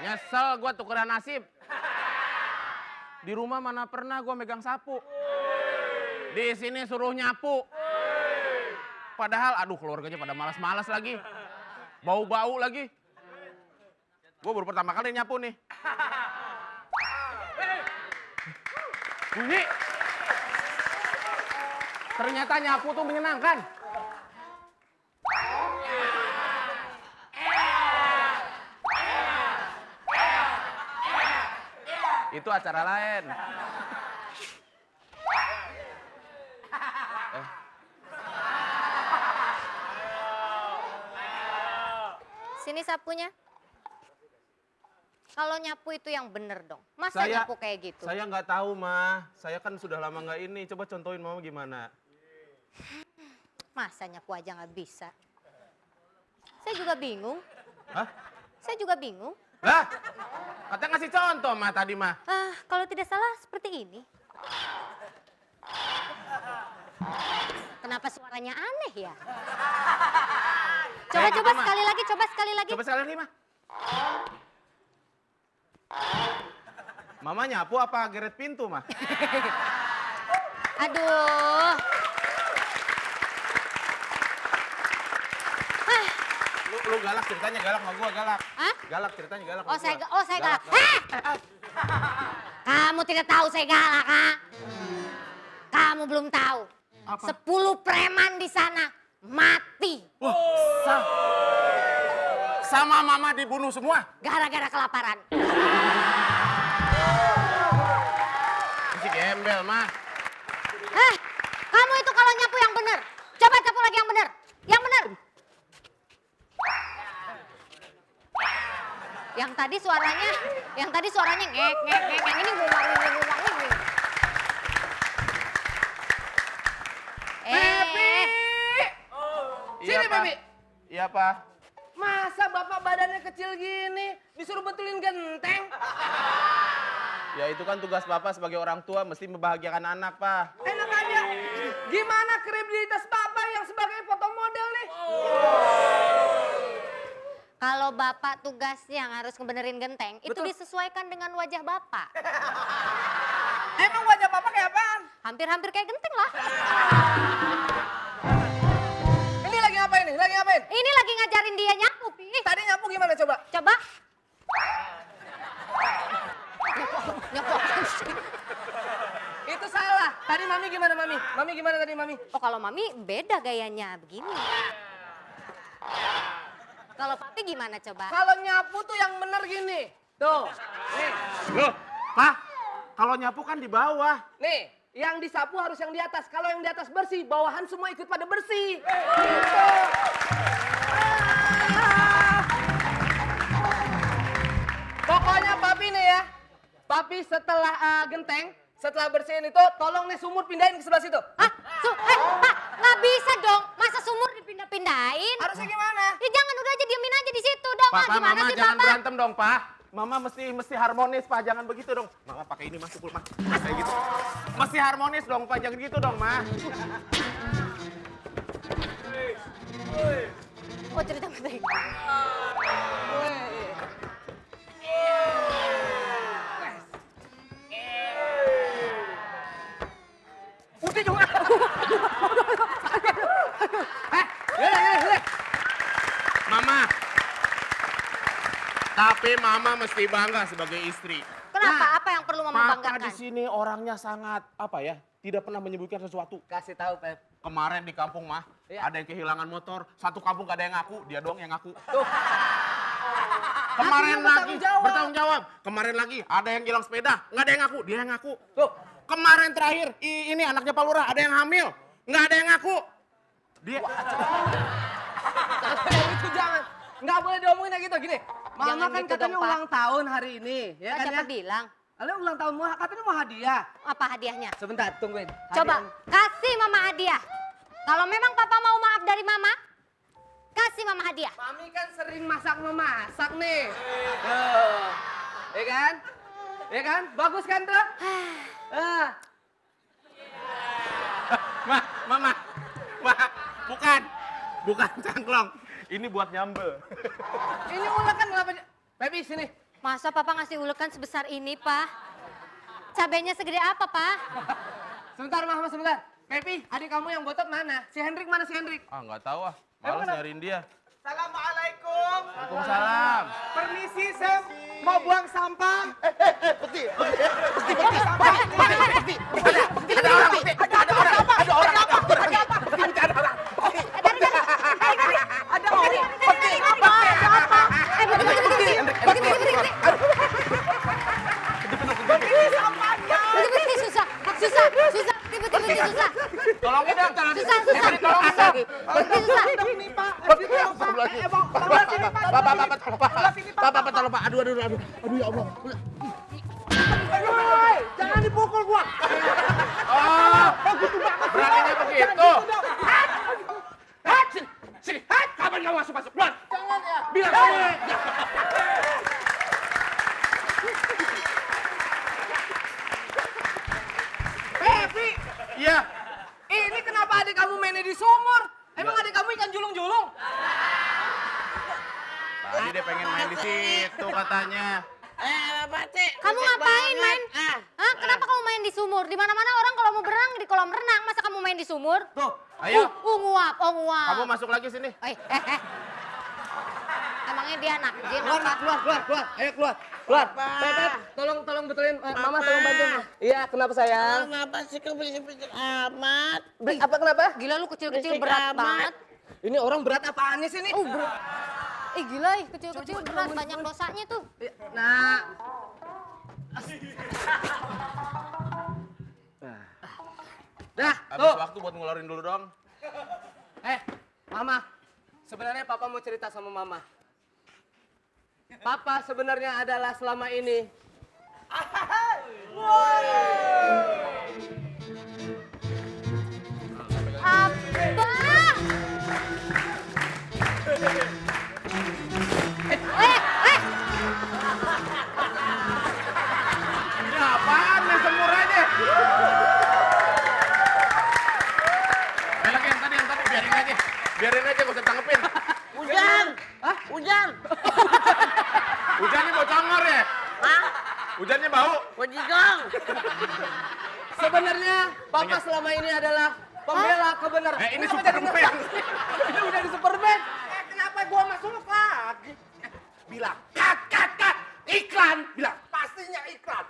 Nyesel gua tukeran nasib. Di rumah mana pernah gua megang sapu. Di sini suruh nyapu. Padahal aduh keluarganya pada malas-malas lagi. Bau-bau lagi. Gua baru pertama kali nyapu nih. Bunyi. Ternyata nyapu tuh menyenangkan. Itu acara lain. Sini sapunya. Kalau nyapu itu yang bener dong. Masa Saya- nyapu kayak gitu? Saya nggak tahu, Mah. Saya kan sudah lama nggak ini. Coba contohin Mama gimana. Masa nyapu aja nggak bisa? Saya juga bingung. Hah? Saya juga bingung. Lah, katanya ngasih contoh, Mah, tadi, Mah. Kalau tidak salah seperti ini. Kenapa suaranya aneh ya? Coba Kayak gitu, Mah. sekali lagi, coba sekali lagi. Coba sekali lagi, Mah. Mama nyapu apa geret pintu, Mah? Aduh. Lu galak ceritanya, galak sama gua, galak. Hah? Galak ceritanya, galak sama Oh, saya gua. galak. Kamu tidak tahu saya galak, ha? Kamu belum tahu. Apa? 10 preman di sana mati Wah, sama Mama dibunuh semua. gara-gara kelaparan. si gembel, mah. Kamu itu kalau nyapu yang bener. Coba nyapu lagi yang bener. Yang bener. Yang tadi suaranya ngek ngek ngek. Yang ini ngulang. Sini, Babi. Iya, Pak. Masa bapak badannya kecil gini disuruh betulin genteng? Ya itu kan tugas Bapak sebagai orang tua mesti membahagiakan anak, Pak. Enak aja. Gimana kredibilitas bapak yang sebagai foto model nih? Kalau bapak tugasnya yang harus ngebenerin genteng, itu disesuaikan dengan wajah bapak. Emang wajah bapak kayak apaan? Hampir-hampir kayak genteng lah. Ini lagi ngapain nih? Lagi ngapain? Ini lagi ngajarin dia nyapu, Pi. Tadi nyapu gimana coba? Coba. Nyapu apaan sih? Itu salah. Tadi mami gimana mami? Mami gimana tadi mami? Oh kalau mami beda gayanya, begini. Kalau papi gimana coba? Kalau nyapu tuh yang bener gini. Tuh, nih. Loh, Pak, kalau nyapu kan di bawah. Nih, yang disapu harus yang di atas. Kalau yang di atas bersih, bawahan semua ikut pada bersih. Gitu. Pokoknya papi nih ya. Papi setelah genteng, setelah bersihin itu, tolong nih sumur pindahin ke sebelah situ. Hah? Pak, nggak bisa dong. Masa sumur dipindah-pindahin? Harusnya gimana? Ya jangan, udah aja diemin aja di situ dong. Papa, Gimana Mama sih, jangan Papa? berantem dong, Pak. Mama mesti harmonis, Pak. Jangan begitu dong. Mama pakai ini masuk, Mah. Kayak gitu. Mesti harmonis dong, Pak. Jangan gitu dong, Ma. Oh cerita penting. Udah juga. Yaudah. Mama. Tapi Mama mesti bangga sebagai istri. Kenapa? Apa yang perlu Mama Papa banggakan? di sini orangnya sangat tidak pernah menyebutkan sesuatu. Kasih tahu, Pep. Kemarin di kampung mah ada yang kehilangan motor, satu kampung gak ada yang ngaku, dia doang yang ngaku. Tuh. Kemarin Artinya lagi bertanggung jawab. Kemarin lagi ada yang hilang sepeda, nggak ada yang ngaku, dia yang ngaku. Tuh. Kemarin terakhir ini anaknya Pak Lurah ada yang hamil, nggak ada yang ngaku. Dia Itu jangan. Nggak boleh diomongin kayak gitu, gini. Mama Jangan kan gitu katanya dong, Pak. ulang tahun hari ini, ya kan Siapa ya? bilang? Lalu ulang tahun katanya mau hadiah. Apa hadiahnya? Sebentar, tungguin. Coba Hadiah. kasih Mama hadiah. Kalau memang Papa mau maaf dari Mama, kasih Mama hadiah. Mami kan sering memasak nih. Tuh. Ya kan? Ya kan? Bagus kan tuh? Mama, bukan cangklong. Ini buat nyambel. Ini ulekan kenapa? Baby sini. Masa Papa ngasih ulekan sebesar ini, Pak? Cabenya segede apa, Pak? Sebentar, Mama, sebentar. Pepi, adik kamu yang botak mana? Si Hendrik mana si Hendrik? Ah nggak tahu malas nyariin dia. Assalamualaikum. Waalaikumsalam. Permisi, saya mau buang sampah. Susah. Tolongin dong, Susah. tolongin dong. Susah. Ini, Pak. Bapak, tolong Pak. Aduh, ya Allah. Jangan dipukul gua. Oh, beraninya begitu. Sini, kapan kamu masuk? Keluar. Jangan ya. Bilang. Pepi, Iya. ini kenapa adik kamu mainnya di sumur? Emang adik kamu ikan julung-julung? Tadi dia pengen main di situ katanya. Kamu ngapain main? Hah? Kenapa kamu main di sumur? Di mana-mana orang kalau mau berenang di kolam renang, masa kamu main di sumur? Tuh, ayo. Nguap. Kamu masuk lagi sini. Emangnya dia anak jin Keluar, apa? keluar. Ayo keluar. Pep, tolong betulin. Mama tolong bantuin. Iya, kenapa sayang? Kenapa sih kau berisik-berisik amat? Apa kenapa? Gila lu kecil-kecil Berisik berat amat. banget. Ini orang berat apaannya sih nih? Gila kecil-kecil berat, banyak dosanya tuh. Nah, Dah, Habis tuh. waktu buat ngeluarin dulu dong. Mama. Sebenarnya Papa mau cerita sama Mama. Papa sebenarnya adalah selama ini Abah! Ini apaan nih semur aja? Lagi yang tadi, biarin aja. Biarin aja, gak usah tanggepin. Hujan. Hujan. Hujannya mau congor ya? Hah? Hujannya bau? Wajigong. sebenarnya Papa selama ini adalah pembela kebenaran. Ini Kenapa Superman. jadi ini udah di Superman. Kenapa gua masuk lagi? Bilang, cut. Iklan. Bilang, pastinya iklan.